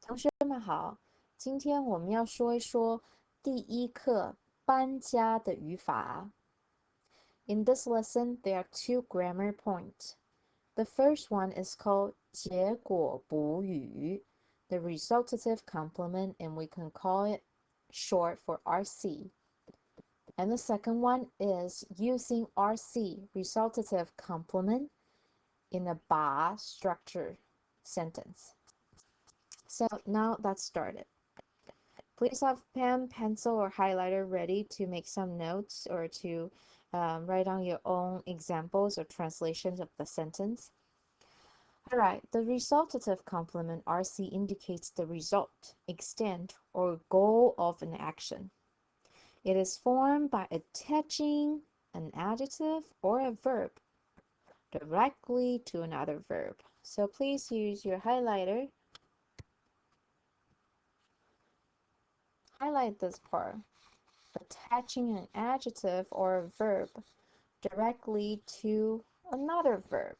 同学们好，今天我们要说一说第一课搬家的语法。In this lesson, there are two grammar points. The first one is called 结果补语, the resultative complement, and we can call it short for RC. And the second one is using RC, resultative complement, in a ba structure sentence. So now let's start it. Please have pen, pencil, or highlighter ready to make some notes or to write down your own examples or translations of the sentence. Alright, the resultative complement RC indicates the result, extent, or goal of an action. It is formed by attaching an adjective or a verb directly to another verb. So please use your highlighter. Highlight this part. Attaching an adjective or a verb directly to another verb.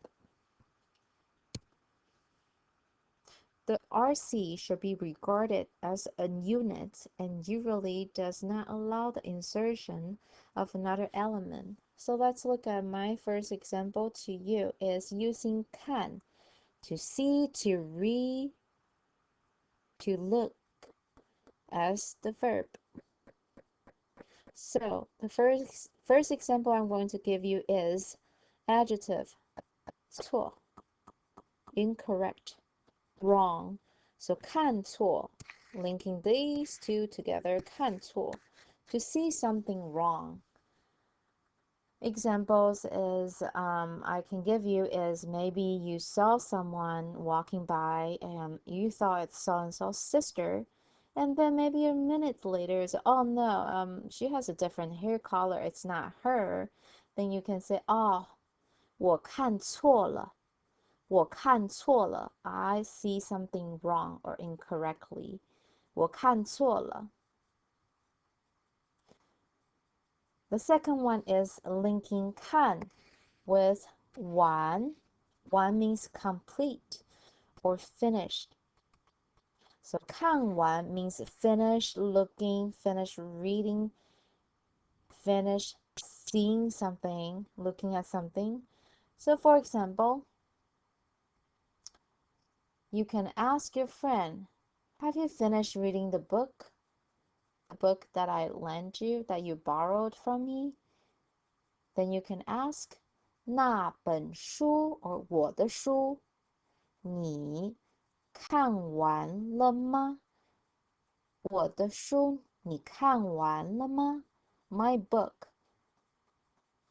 The RC should be regarded as a unit and usually does not allow the insertion of another element. So let's look at my first example to you is using 看 to see, to read, to look as the verb. So the first example I'm going to give you is adjective 错 incorrect, wrong. So 看错 linking these two together, 看错 to see something wrong. Examples is I can give you is maybe you saw someone walking by and you thought it's so and so's sister, and then maybe a minute later it's oh no, she has a different hair color, it's not her. Then you can say oh 我看错了我看错了 I see something wrong or incorrectly 我看错了 The second one is linking 看 with 完 完 means complete or finished. So 看完 means finish looking, finish reading, finish seeing something, looking at something. So for example, you can ask your friend, have you finished reading the book? The book that I lent you, that you borrowed from me? Then you can ask, 那本书 or 我的书你看完了吗？我的书你看完了吗？ My book.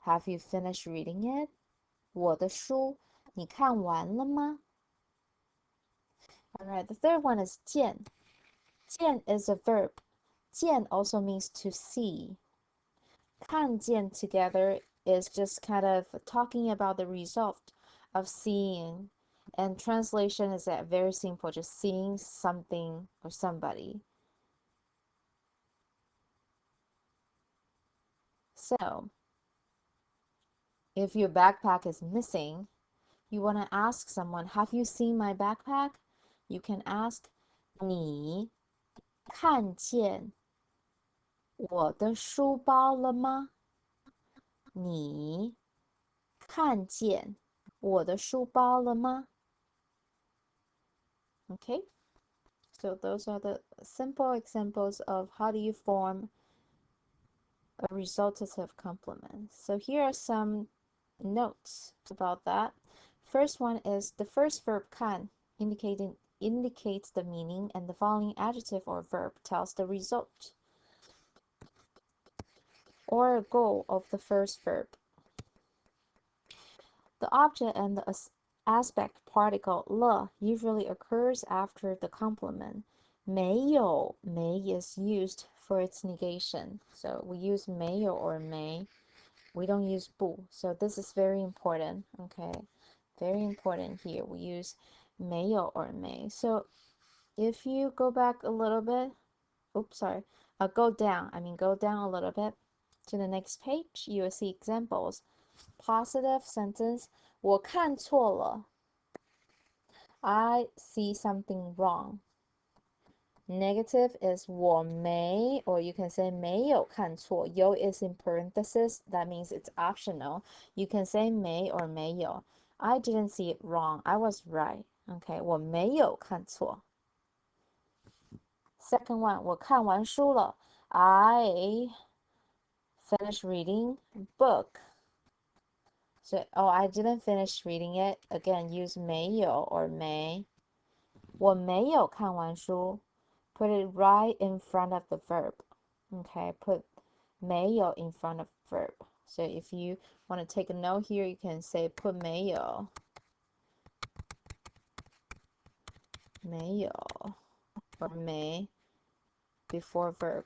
Have you finished reading it? 我的书你看完了吗？ Alright, the third one is 见. 见 is a verb. 见 also means to see. 看见 together is just kind of talking about the result of seeing. And translation is very simple, just seeing something or somebody. So, if your backpack is missing, you want to ask someone, have you seen my backpack? You can ask, 你看见我的书包了吗？你看见我的书包了吗？ Okay, so those are the simple examples of how do you form a resultative complement. So here are some notes about that. First one is the first verb 看 indicates the meaning, and the following adjective or verb tells the result or goal of the first verb. The object and the aspect particle 了 usually occurs after the complement. 没有 may is used for its negation. So we use 没有 or 没. We don't use 不. So this is very important. Okay, very important here. We use 没有 or 没. So if you go back a little bit, oops, sorry, go down a little bit to the next page, you will see examples. Positive sentence, 我看错了 I see something wrong. Negative is 我没, or you can say 没有看错. Yo is in parenthesis. That means it's optional. You can say 没 or 没有. I didn't see it wrong. I was right. Okay, 我没有看错. Second one, 我看完书了. I finished reading book. So, I didn't finish reading it. Again, use 没有 or 没. 我没有看完书. Put it right in front of the verb. Okay, put 没有 in front of verb. So if you want to take a note here, you can say put 没有 or 没 before verb.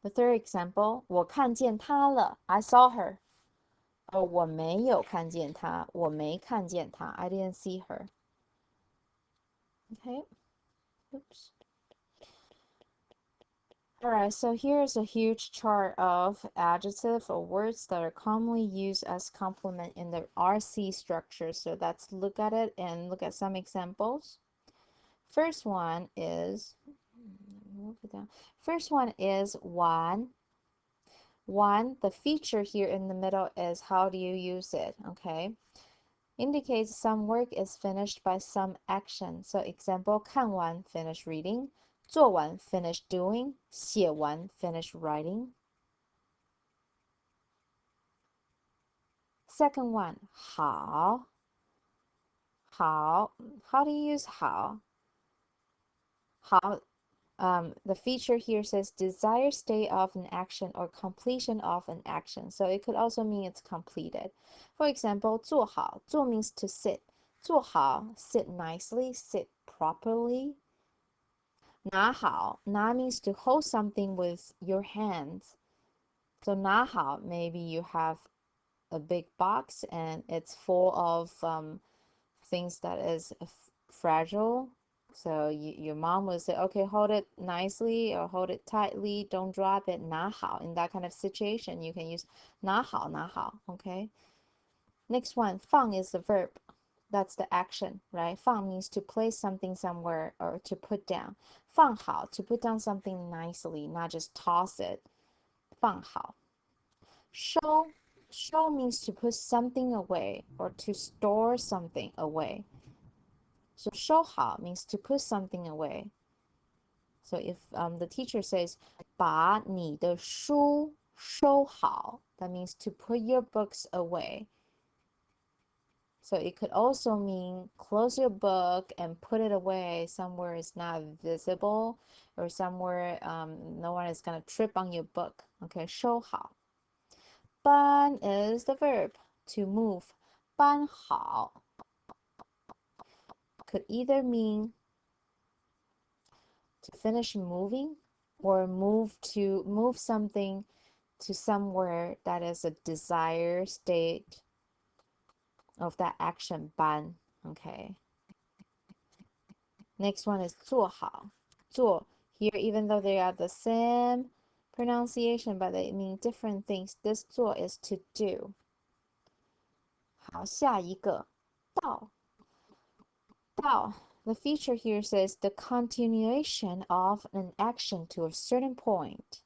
The third example, 我看见她了. I saw her. 我没有看见她. 我没看见她. I didn't see her. Okay. Oops. Alright, so here's a huge chart of adjectives or words that are commonly used as complement in the RC structure. So let's look at it and look at some examples. First one is, move it down. First one is one. One, the feature here in the middle is how do you use it, okay? Indicates some work is finished by some action. So example, 看完, finish reading. 做完, finish doing. 写完, finish writing. Second one, 好. How do you use 好? How, the feature here says desired state of an action or completion of an action. So it could also mean it's completed. For example, 坐好. 坐 means to sit. 坐好, sit nicely, sit properly. 拿好, na means to hold something with your hands. So 拿好, maybe you have a big box and it's full of things that is fragile. So your mom will say, okay, hold it nicely or hold it tightly. Don't drop it. 拿好. In that kind of situation, you can use 拿好, 拿好. Okay. Next one, 放 is the verb. That's the action, right? 放 means to place something somewhere or to put down. 放好, to put down something nicely, not just toss it. 放好. Show means to put something away or to store something away. So 收好 means to put something away. So if the teacher says 把你的书收好, that means to put your books away. So it could also mean close your book and put it away somewhere it's not visible or somewhere no one is going to trip on your book. Okay, 收好. 搬 is the verb to move. 搬好 could either mean to finish moving or move something to somewhere that is a desired state of that action 搬. Okay. Next one is 做好. 做 here, even though they are the same pronunciation, but they mean different things. This 做 is to do. 好，下一个到. The feature here says the continuation of an action to a certain point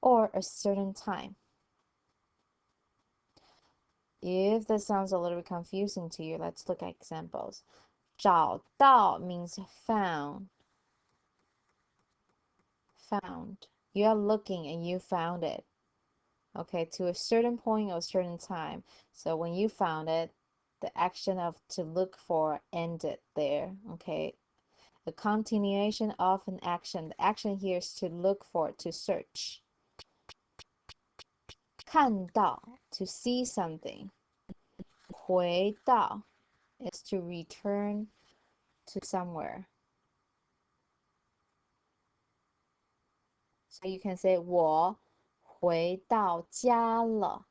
or a certain time. If this sounds a little bit confusing to you, let's look at examples. 找到 means found. You are looking and you found it. Okay, to a certain point or a certain time. So when you found it, the action of to look for ended there. Okay, the continuation of an action. The action here is to look for, to search. 看到 to see something. 回到 is to return to somewhere. So you can say 我回到家了.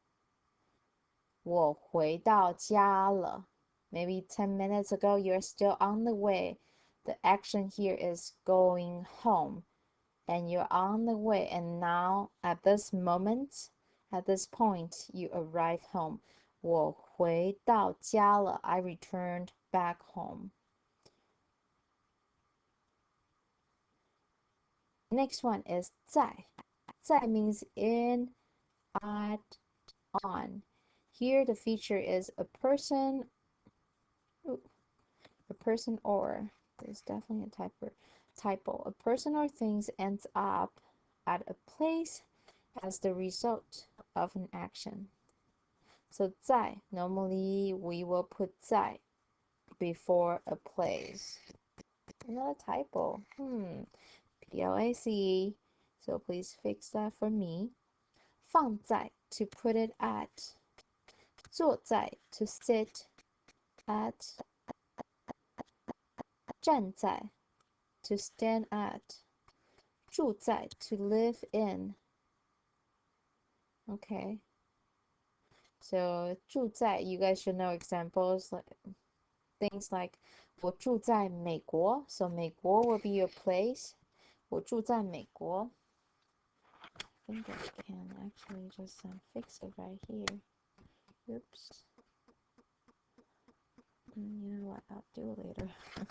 我回到家了. Maybe 10 minutes ago you're still on the way. The action here is going home. And you're on the way. And now at this moment, at this point, you arrive home. 我回到家了 I returned back home. Next one is 在. 在 means in, at, on. Here the feature is a person or there's definitely a typo. A person or things ends up at a place as the result of an action. So 在 normally we will put 在 before a place. Another typo. PLACE. So please fix that for me. 放在 to put it at. 坐在 to sit at. 站在 to stand at. 住在 to live in. Okay. So 住在 you guys should know examples like things like 我住在美国 so 美国 will be your place. 我住在美国 I think I can actually just fix it right here. Oops. You know what? I'll do it later. I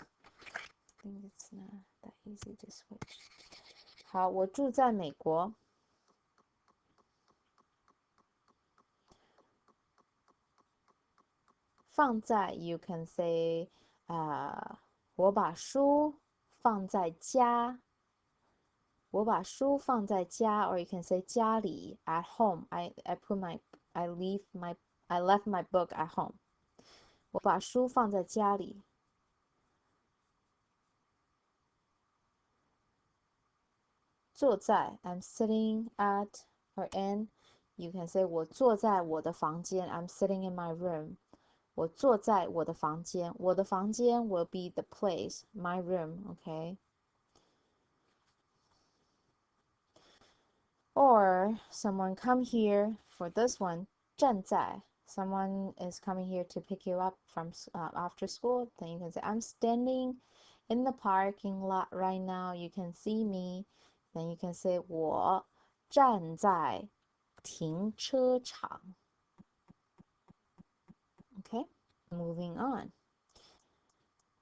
think it's not that easy to switch. 好，我住在美国。放在 you can say 我把书放在家。我把书放在家 or you can say 家里 at home. I left my book at home. 我把书放在家里。坐在 I'm sitting at or in. You can say 我坐在我的房间 I'm sitting in my room. 我坐在我的房间。我的房间 will be the place, my room, okay? Or someone come here for this one, 站在 someone is coming here to pick you up from after school, then you can say I'm standing in the parking lot right now, you can see me. Then you can say 我站在停车场. Okay, moving on.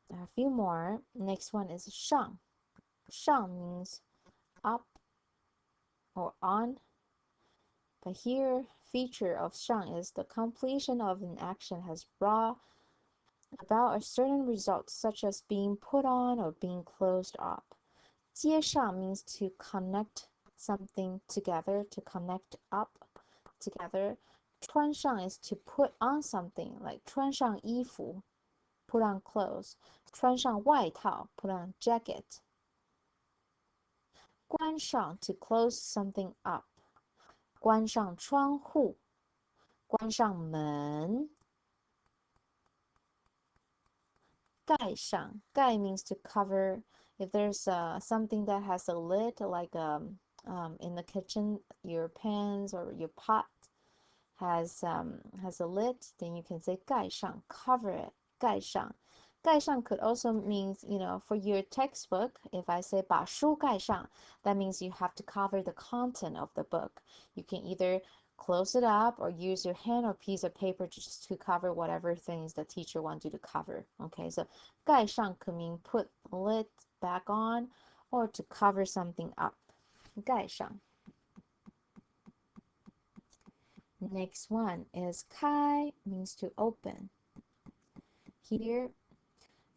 A few more. Next one is 上. 上 means up or on. But here, feature of 上 is the completion of an action has brought about a certain result, such as being put on or being closed up. 接上 means to connect something together, to connect up together. 穿上 is to put on something, like 穿上衣服 put on clothes. 穿上外套 put on jacket. 关上 to close something up. 关上窗户，关上门。盖上，盖 means to cover. If there's something that has a lid, like in the kitchen, your pans or your pot has a lid, then you can say 盖上, cover it, 盖上. 盖上 could also means, for your textbook, if I say 把书盖上, that means you have to cover the content of the book. You can either close it up or use your hand or piece of paper just to cover whatever things the teacher wants you to cover. Okay, so 盖上 could mean put lid back on or to cover something up. 盖上. Next one is 开 means to open. Here,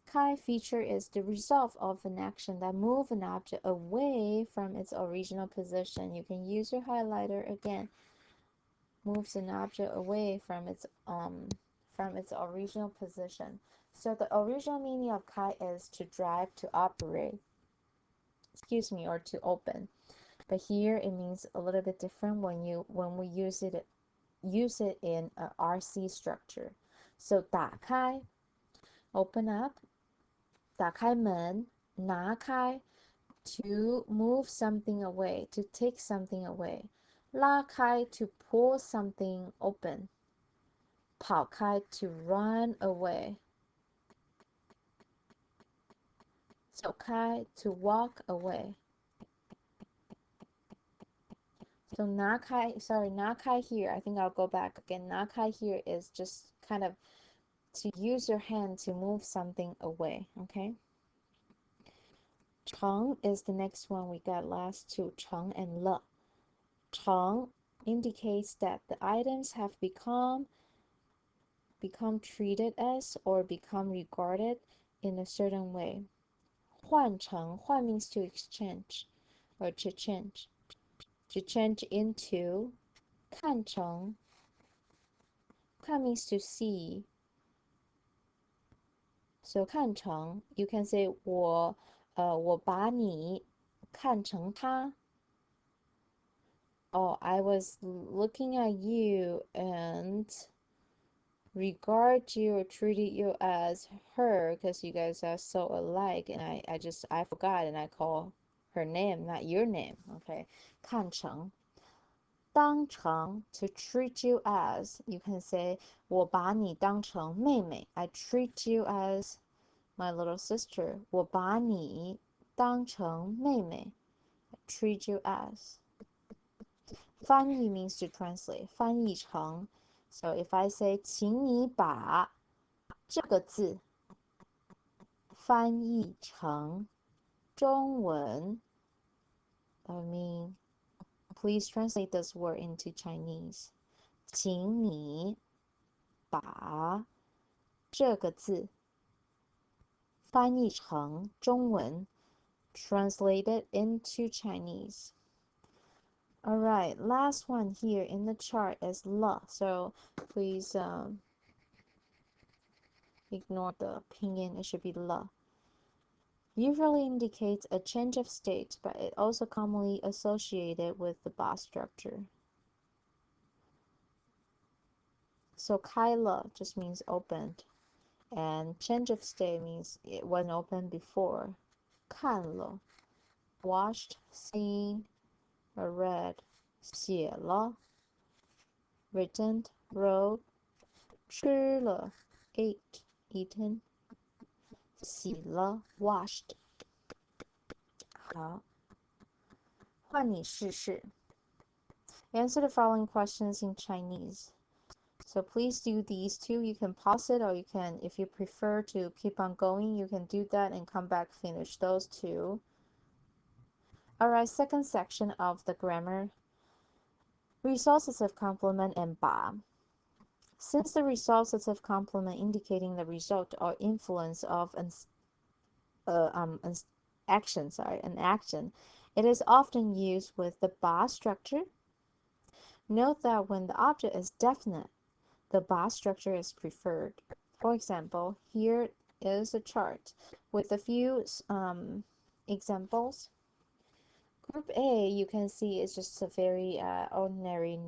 开 feature is the result of an action that moves an object away from its original position. You can use your highlighter again. Moves an object away from its original position. So the original meaning of 开 is to drive, to operate. Or to open. But here it means a little bit different when we use it in a RC structure. So 打开 open up. 打开门 拿开 to move something away, to take something away. 拉开 to pull something open. 跑开 to run away. 走开 to walk away. So 拿开 here, I think I'll go back again. 拿开 here is just kind of to use your hand to move something away, okay? 成 is the next one. We got last two, 成 and 了. 成 indicates that the items have become treated as or become regarded in a certain way. 换成, 换 means to exchange or to change into. 看成, 看 means to see. So 看成, you can say 我把你看成他. Oh, I was looking at you and regard you or treated you as her because you guys are so alike, and I forgot and I call her name, not your name. Okay, 看成. 当成 to treat you as, you can say 我把你当成妹妹. I treat you as my little sister. 我把你当成妹妹. I treat you as. 翻译 means to translate. 翻译成. So if I say 请你把这个字翻译成中文, that would mean please translate this word into Chinese. 请你把这个字翻译成中文, translate it into Chinese. Alright, last one here in the chart is 了. So please ignore the pinyin, it should be 了. Usually indicates a change of state, but it also commonly associated with the boss structure. So 开了 just means opened, and change of state means it wasn't open before. 看了 watched, seen, or read. 写了 written, wrote. 吃了 ate, eaten. 洗了 washed. 好，换你试试. Answer the following questions in Chinese. So please do these two. You can pause it, or you can, if you prefer to keep on going, you can do that and come back, finish those two. Alright, second section of the grammar. Resultative complement and 把. Since the resultative complement indicating the result or influence of an action, it is often used with the 把 structure. Note that when the object is definite, the 把 structure is preferred. For example, here is a chart with a few examples. Group A, you can see, is just a very ordinary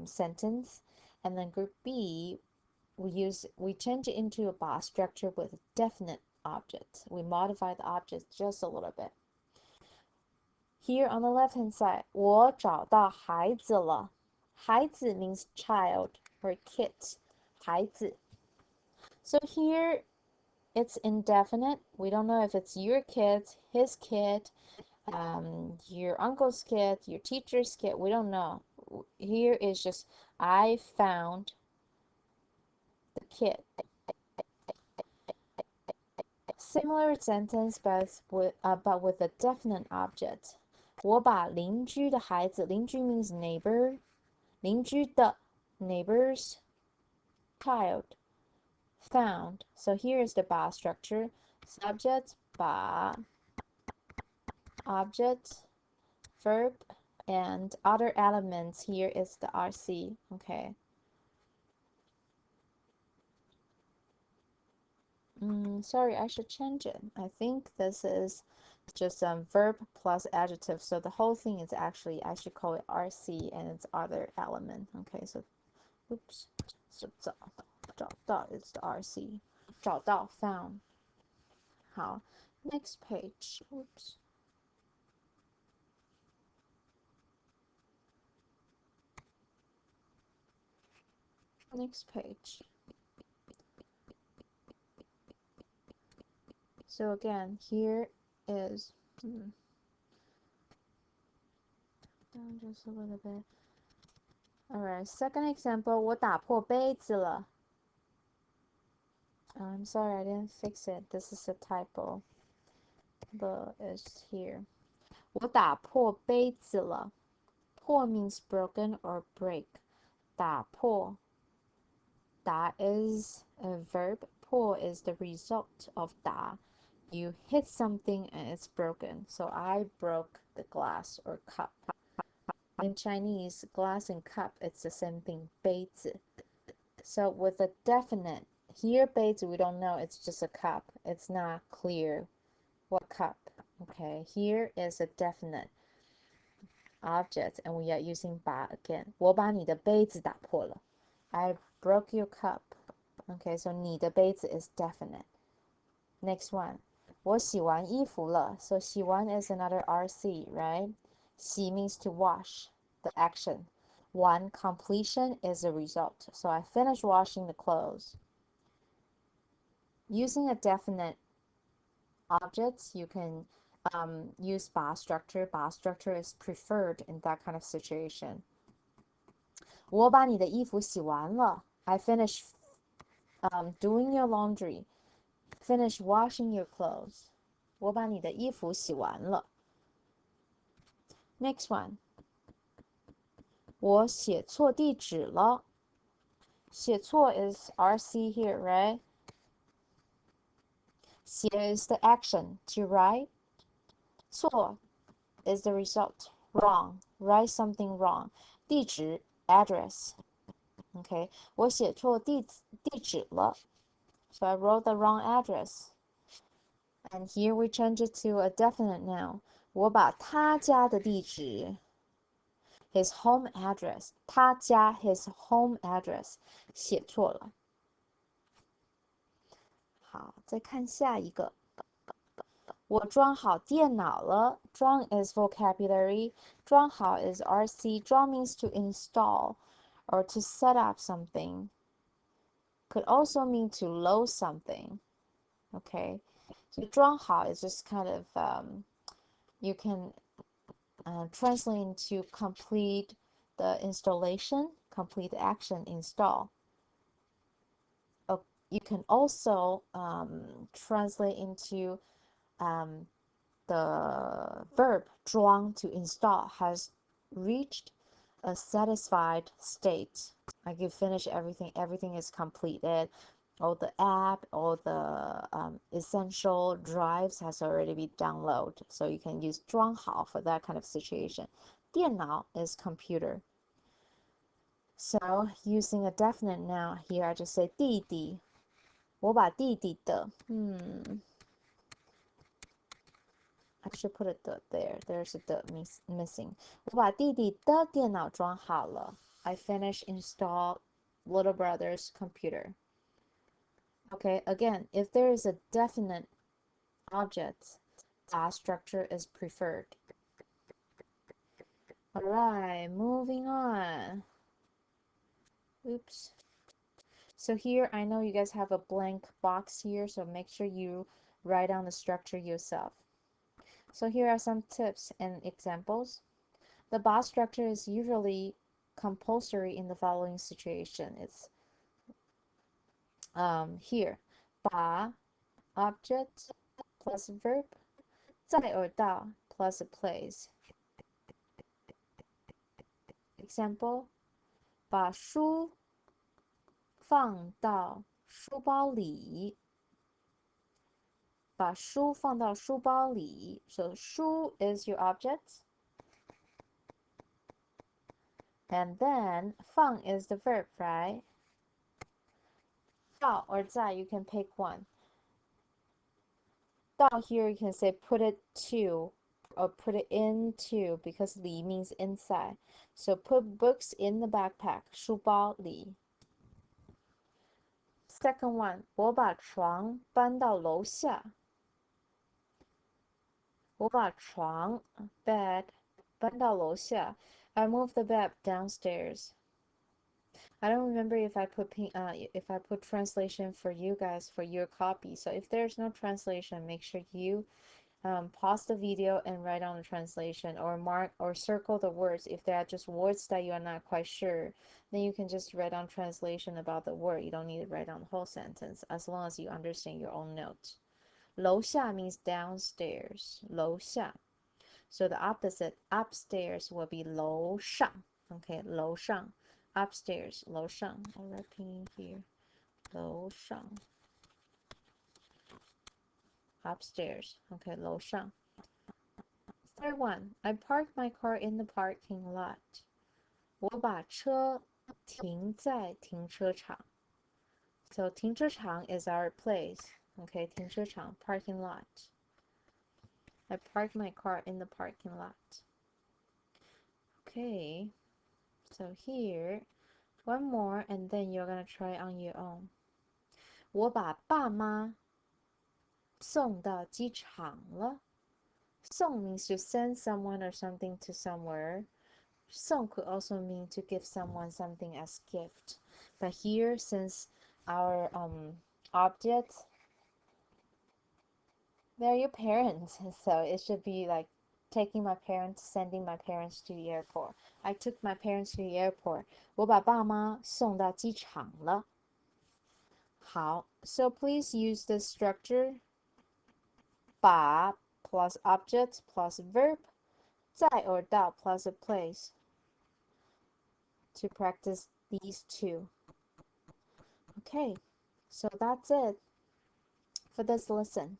sentence, and then group B, we change it into a 把 structure with a definite object. We modify the object just a little bit. Here on the left hand side, 我找到孩子了. 孩子 means child or kid. 孩子. So here it's indefinite. We don't know if it's your kid, his kid, your uncle's kid, your teacher's kid. We don't know. Here is just I found the kid. Similar sentence, but with a definite object. 我把邻居的孩子, 邻居 means neighbor, 邻居的 neighbor's child found. So here is the 把 structure. Subject 把, object, verb, and other elements. Here is the RC. Okay. Sorry, I should change it. I think this is just verb plus adjective. So the whole thing is actually, I should call it RC and its other element. Okay, so oops. So 找到 is the RC. 找到 found. 好 next page. Oops. Next page. So again, here is down just a little bit. Alright, second example, 我打破杯子了. I'm sorry, I didn't fix it. This is a typo. The is here. 我打破杯子了。破 means broken or break. 打破 Da is a verb. 破 is the result of 打. You hit something and it's broken. So I broke the glass or cup. In Chinese, glass and cup, it's the same thing. 杯子. So with a definite, here 杯子 we don't know, it's just a cup. It's not clear what cup. Okay, here is a definite object and we are using 把 again. 我把你的杯子打破了. I broke your cup. Okay, so 你的杯子 is definite. Next one. 我洗完衣服了. So 洗完 is another RC, right? 洗 means to wash, the action. One completion is the result. So I finished washing the clothes. Using a definite objects, you can use 把 structure. 把 structure is preferred in that kind of situation. 我把你的衣服洗完了. I finished doing your laundry. Finish washing your clothes. 我把你的衣服洗完了. Next one. 我写错地址了. 写错 is RC here, right? 写 is the action, to write. 错 is the result, wrong. Write something wrong. 地址 address. Okay, 我写错地址了. So I wrote the wrong address. And here we change it to a definite noun. 我把他家的地址 his home address 他家 his home address 写错了。好，再看下一个。我装好电脑了。装 is vocabulary. 装好 is RC. 装 means to install or to set up something. Could also mean to load something. Okay, so 装好 is just kind of you can translate into complete the installation, complete the action, install. You can also translate into the verb 装 to install has reached a satisfied state. Like you finish everything, everything is completed. All the app, all the essential drives has already been downloaded. So you can use 装好 for that kind of situation. 电脑 is computer. So using a definite noun here, I just say 弟弟。我把弟弟的I should put a 的 there. There's a 的 missing. 我把弟弟的电脑装好了. I finished install little brother's computer. Okay, again, if there is a definite object, that structure is preferred. Alright, moving on. Oops. So here, I know you guys have a blank box here, so make sure you write down the structure yourself. So here are some tips and examples. The box structure is usually compulsory in the following situation. It's here, 把 object plus verb, 在 or 到 plus a place. Example, 把书放到书包里。把书放到书包里。So 书 is your object. And then 放 is the verb, right? 到 or 在, you can pick one. 到 here you can say put it to or put it into because 里 means inside. So put books in the backpack, 书包里。Second one, 我把床搬到楼下。我把床 bed 搬到楼下。I moved the bed downstairs. I don't remember if I put translation for you guys for your copy. So if there's no translation, make sure you pause the video and write down the translation, or mark or circle the words. If there are just words that you are not quite sure, then you can just write down translation about the word. You don't need to write down the whole sentence, as long as you understand your own note. 楼下 means downstairs. 楼下. So the opposite, upstairs, will be 楼上. Okay, 楼上. Upstairs, 楼上. I'll write pinyin here. 楼上. Upstairs. Okay, 楼上. Third one, I parked my car in the parking lot. 我把车停在停车场. So 停车场 is our place. Okay, 停车场, parking lot. I parked my car in the parking lot. Okay, so here, one more, and then you're gonna try on your own. 我把爸妈送到机场了. 送 means to send someone or something to somewhere. 送 could also mean to give someone something as gift. But here, since our object, they're your parents, so it should be like taking my parents, sending my parents to the airport. I took my parents to the airport. 我把爸妈送到机场了. 好, so please use the structure 把 plus object plus verb, 在 or 到 plus a place to practice these two. Okay, so that's it for this lesson.